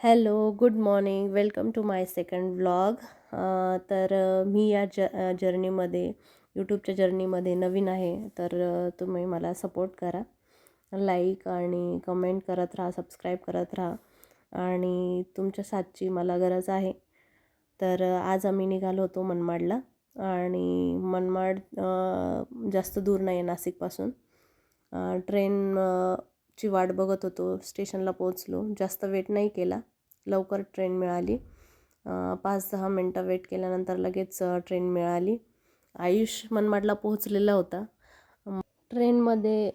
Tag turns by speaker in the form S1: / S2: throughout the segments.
S1: Hello, good morning. Welcome to my second vlog. मी या जर्नीमध्ये यूट्यूबच्या जर्नीमध्ये नवीन आहे. तुम्ही मला सपोर्ट करा. लाईक आणि कमेंट करत राहा, सबस्क्राईब करत राहा आणि तुमच्या साथची मला गरज आहे. आज आम्ही निघालो होतो मनमाडला आणि मनमाड जास्त दूर नाही आहे नाशिकपासून. ची वाट बघत होतो. स्टेशनला पोहोचलो. जास्त वेट नाही केला. लवकर ट्रेन मिळाली. 5-10 मिनटं वेट केल्यानंतर लगेच ट्रेन मिळाली. आयुष मनमाडला पोहोचलेला होता. ट्रेनमध्ये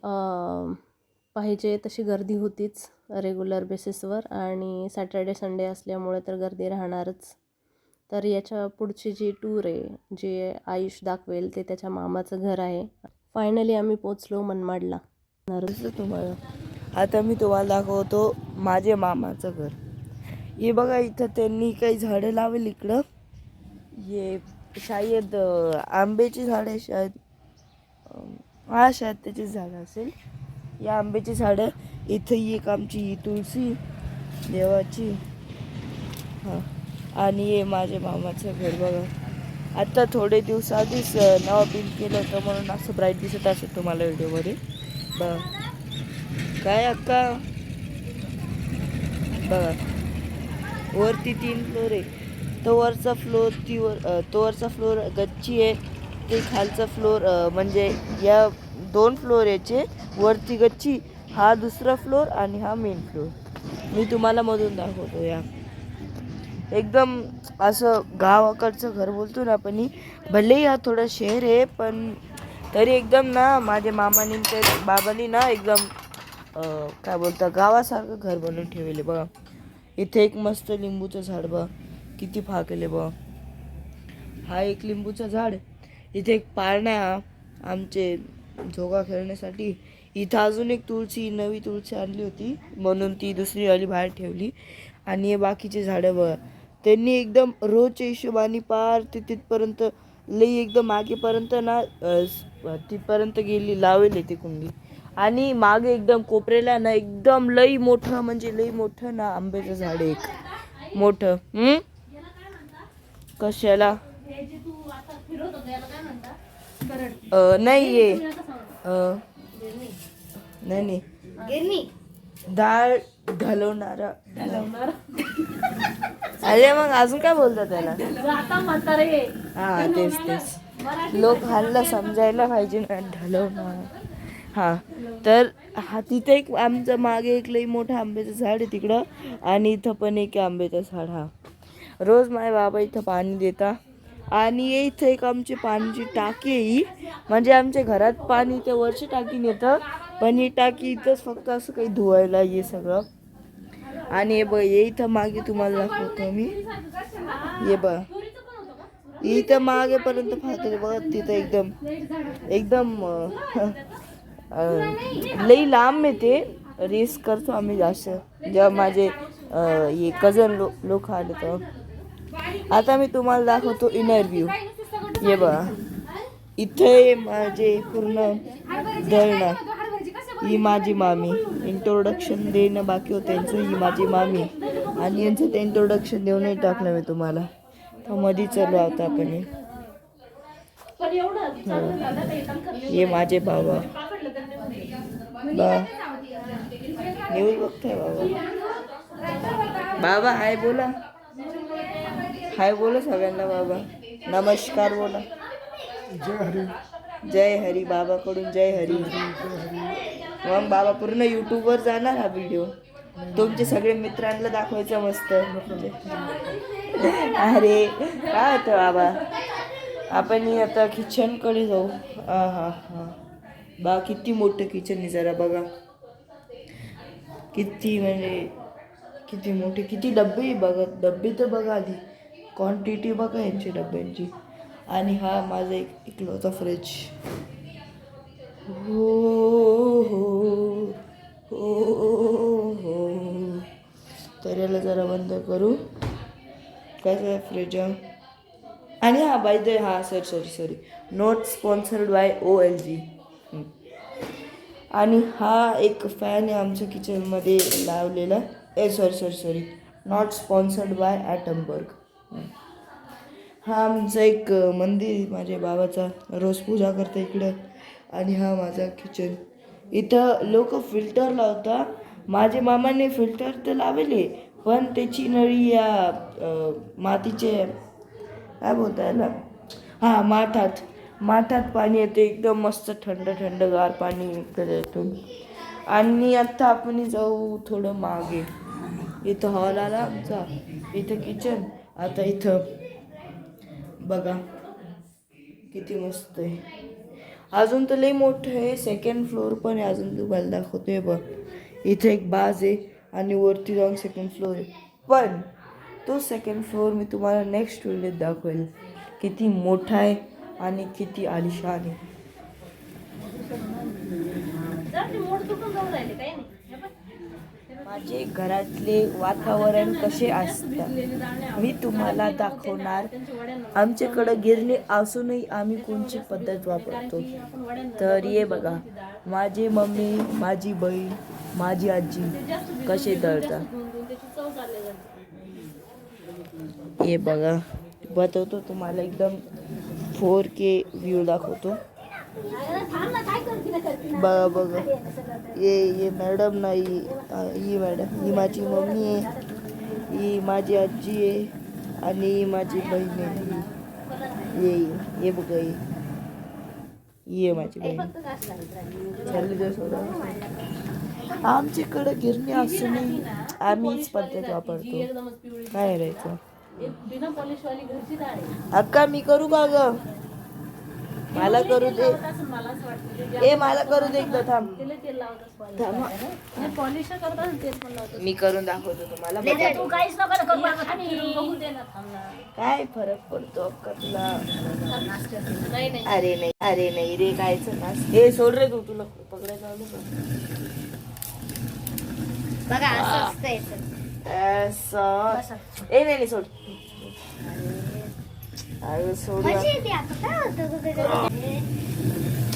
S1: पाहिजे तशी गर्दी होतीच रेग्युलर बेसिसवर आणि सॅटर्डे संडे असल्यामुळे तर गर्दी राहणारच. याच्या पुढची जी टूर आहे, जे आयुष दाखवेल ते त्याच्या मामाचं घर आहे. फायनली आम्ही पोहोचलो मनमाडला.
S2: तुम्हाला आता मी तुम्हाला दाखवतो माझे मामाचं घर. हे बघा, इथं त्यांनी काही झाडं लावली इकडं. हे शायद आंब्याची झाड आहे, शायद शायद त्याची झाडं असेल. या आंब्याची झाडं. इथं एक आमची तुळशी देवाची. हां, आणि हे माझे मामाचं घर बघा. आता थोडे दिवस आधीच नवा बिल केलं होतं म्हणून असं ब्राईट दिसत असेल तुम्हाला व्हिडिओमध्ये. बघा काय अक्का, बघा वरती 3 फ्लोर आहे. तो वरचा फ्लोर गच्ची आहे. ते खालचा फ्लोर म्हणजे या 2 फ्लोर याचे वरती गच्ची. हा दुसरा फ्लोर आणि हा मेन फ्लोर. मी तुम्हाला मधून दाखवतो. या एकदम असं गावाकडचं घर बोलतो ना आपण. भलेही हा थोडा शहर आहे पण तरी एकदम ना माझ्या मामानी ते बाबांनी ना एकदम काय बोलता गावासारखं घर बनवून ठेवले. बघा इथे एक मस्त लिंबूचं झाड बघा, किती फाकले बघा. हा एक लिंबूचं झाड. इथे एक पाळणा आहे आमचे झोगा खेळण्यासाठी. इथं अजून एक नवी तुळशी आणली होती म्हणून ती दुसरी वाली बाहेर ठेवली. आणि हे बाकीचे झाडं बघा, त्यांनी एकदम रोजच्या हिशोबाने पार तिथपर्यंत लई एकदम मागेपर्यंत ना तिथपर्यंत गेली लावली ती कुंडी. आणि मागे एकदम कोपऱ्याला ना एकदम लई मोठं म्हणजे लई मोठं ना आंब्याचं झाड एक मोठं. कशाला नाही ये नाही डाळ ढलवणारा. अरे मग अजून काय बोलतात त्याला? हा तेच लोक हल्ला समजायला पाहिजे ना, ढलवणार. हा तिथे एक आमचं मागे एक लई मोठं आंब्याचं झाड आहे तिकडं. आणि इथं पण एक आंब्याचं झाड. हा रोज माझे बाबा इथं पाणी देता. आणि इथं एक आमची पाण्याची टाकी आहे. ही म्हणजे आमच्या घरात पाणी त्या वरची टाकीने येतं पण ही टाकी इथंच फक्त असं काही धुवायला हे सगळं. आणि हे इथं मागे तुम्हाला दाखवतो मी. हे बघ इथं मागेपर्यंत पाहतो बघा. तिथं एकदम एकदम लई लांब आहे ते. रेस करतो आम्ही जास्त जेव्हा माझे हे कझन लोक आले तर. आता मी तुम्हाला दाखवतो इनर व्ह्यू. हे बघा इथे माझे पूर्ण दळणं. ही माझी मामी. इंट्रोडक्शन देणं बाकी होतं यांचं. ही माझी मामी आणि यांचं ते इंट्रोडक्शन देऊनही टाकलं मी तुम्हाला. तर मध्ये चालू आता आपण. हे माझे बाबा न्यूज बघताय बाबा. बाबा हाय बोला. हाय बोला सगळ्यांना. बाबा नमस्कार बोला. जय हरी बाबाकडून जय हरी. मग बाबा पूर्ण यूट्यूबवर जाणार हा व्हिडिओ. तुमचे सगळे मित्रांना दाखवायचं मस्त. अरे काय होतं बाबा. आपण आता किचनकडे जाऊ. हा बा किती मोठं किचन आहे जरा बघा. किती म्हणजे किती मोठे किती डब्बे बघा. डब्बे तर बघा आधी क्वांटिटी बघा यांची डब्यांची. आणि हा माझा एक इकलौता फ्रीज. हो हो हो तर याला जरा बंद करू. कसं फ्रीज. आणि हा बाय द हा sorry not sponsored by OLG. आणि हा एक फॅन आहे आमच्या किचनमध्ये लावलेला. Sorry not sponsored by Atomberg. हा आमचं एक मंदिर, माझ्या बाबाचा, रोज पूजा करते इकडं. आणि हा माझा किचन. इथं लोक फिल्टर लावता. माझे मामाने फिल्टर तर लावले, पण त्याची नळी या मातीचे काय बोलता याला, हां माठात पाणी येते. एकदम मस्त थंड थंडगार पाणी येतो. आणि आता आपण जाऊ थोडं मागे. इथं हॉल आला आमचा, इथं किचन. आता इथं बघा किती मस्त आहे. अजून तर लई मोठं आहे. सेकंड फ्लोअर पण आहे. अजून तुम्हाला दाखवतोय बघ. इथे एक बाज आहे आणि वरती जाऊन सेकंड फ्लोअर आहे. पण तो सेकंड फ्लोअर मी तुम्हाला नेक्स्ट व्हिडिओत दाखवेल, किती मोठा आहे आणि किती आलिशान आहे. माझे घरातले वातावरण कसे असतात मी तुम्हाला दाखवणार. आमच्याकडं गिरणी असूनही आम्ही कोणची पद्धत वापरतो. तर ये बघा, माझी मम्मी, माझी बहीण, माझी आजी कसे दळतात. ये बघा, बघतो तुम्हाला एकदम 4K व्ह्यू दाखवतो. बघा बघा, ये मॅडम नाही, ही मॅडम, ही माझी मम्मी आहे, ही माझी आजी आहे आणि ही माझी बहीण आहे. ये बघा, ये माझी बहीण. आमच्याकडे गिरणी असूनही आम्हीच पद्धत वापरतो. काय करायचं. अक्का मी करू का ग? मला करू दे. मला करू दे एकदा. थांब. मी करून दाखवतो तुम्हाला. काय फरक पडतो अक्का तुला? अरे नाही रे, कायचं नाच. हे सोड रे, तू तुला पकडायचं आलं का? नाही सोड. अरे सोड.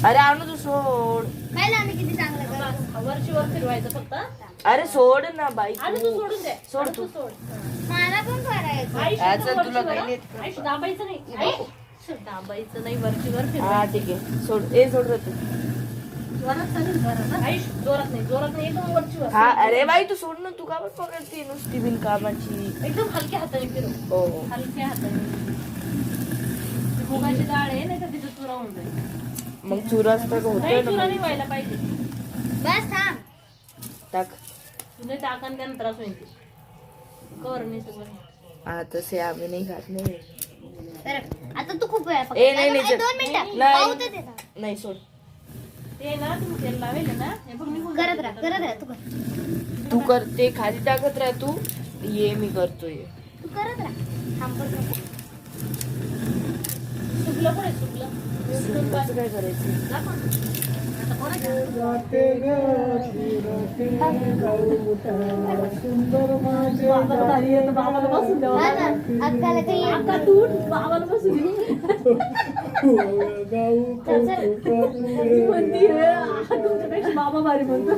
S2: अरे आणू तू सोड.
S1: वरची वर फिरवायचं फक्त.
S2: अरे सोड ना बाई,
S1: सोड तू.
S3: मला पण करायचं.
S2: तुला काही
S1: दाबायचं नाही, वरची वर फिरवायचं.
S2: हा ठीक आहे, सोड. सोड रे तू.
S1: जोरात नाही एकदम वरची वर.
S2: हा अरे बाई तू सोड ना. तू का पण पकडते नुसती बिन कामाची.
S1: एकदम हलक्या हाताने फिरव.
S2: हो
S1: हलक्या हाताने. मुगाची डाळ आहे, नाही तर तिथं चुरा होऊन जाईल.
S2: मग चुराच तर होतोय
S1: चुरा नाही
S2: ना.
S1: व्हायला पाहिजे.
S3: बस थांब.
S2: टाक.
S1: तुला टाकान त्यानं त्रास होईल. कवर नाही सगळं.
S2: हा तसे आम्ही नाही खात नाही.
S3: आता तू खूप वेळा
S2: नाही
S3: 2 मिनिटं
S2: नाही सोड.
S1: ते ना तुम्ही तेल लावेल ना, हे बघ निघून
S3: करत राहा तू
S2: तू कर, ते खाली टाकत राह तू. ये मी करतोय.
S3: तू करत राहा. थांबत नको.
S1: सुकलं पुढे सुकलं.
S2: कसं काय करायचं.
S1: बाबाला बसून द्यावं.
S3: अक्काला काही
S1: अक्का तू बाबाला बसून दे. म्हणती तुमच्यापेक्षा बाबा भारी म्हणतो.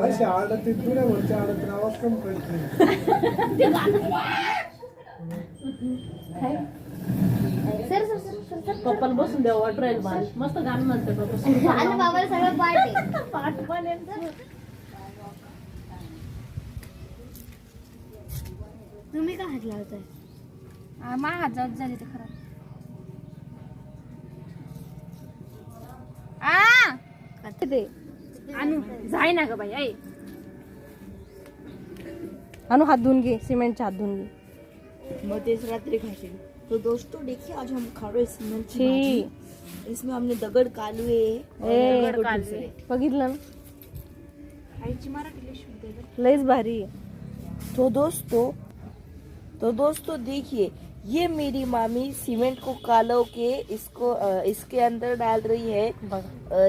S4: अशी आडत तुला वरच्या आडत आवाज कम करते.
S1: पप्पाला बसून द्यावं वाट राहील. मस्त गाणं म्हणते पप्पा.
S3: आणि बाबाला सगळं पाठ आहे.
S1: पाठ पण आहे.
S3: तुम्ही का हात लावताय? मा हात जात झाले ते खराब.
S1: आणू जाय ना ग बाई. आई आणू हात धुवून घे, सिमेंटचे हात धुवून घे.
S2: मग तेच रात्री खाशील. तो दोस्तों देखिए आज हम खा रहे सीमेंट की
S1: छी.
S2: भाजी. इसमें हमने दगड कालवे
S1: बघितलं ना,
S3: आईची मराठी शुद्ध आहे.
S1: लईच भारी आहे.
S2: तो दोस्तों देखिए, ये मेरी मामी सीमेंट को कालो के इसके अंदर डाल रही है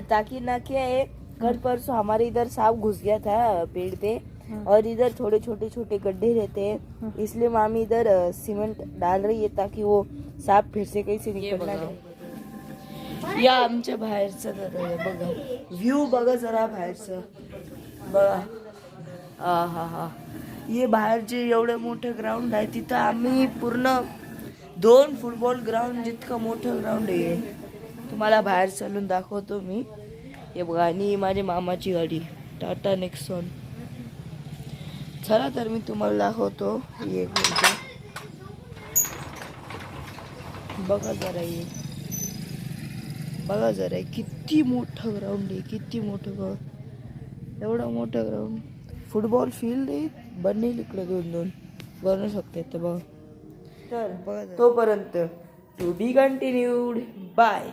S2: ताकि ना क्या है, कल परसों हमारे इधर सांप घुस गया था पेड़ पे, और इधर थोड़े छोटे छोटे गड्ढे रहते हैं, इसलिए मामी इधर सीमेंट डाल रही है ताकि वो सांप फिर से कहीं से निकल ना जाए. या आमच्या बाहेरचं दादा हे बघा, व्ह्यू बघा जरा बाहेरचं बघा. हा हे बाहेरचे एवढं मोठं ग्राउंड आहे, तिथं आम्ही पूर्ण 2 फुटबॉल ग्राउंड जितकं मोठं ग्राउंड आहे. तुम्हाला बाहेर चालून दाखवतो मी. हे बघा, आणि माझ्या मामाची गाडी टाटा नेक्सॉन. चला तर मी तुम्हाला दाखवतो. ही एक मिनिट बघा जरा, हे बघा जरा किती मोठं ग्राउंड आहे, किती मोठं ग्राउंड, एवढं मोठं ग्राउंड. फुटबॉल फील्ड आहे, बनेल इकडे 2 बनवू शकते तर बघा. तर तोपर्यंत टू बी कंटिन्यूड. बाय.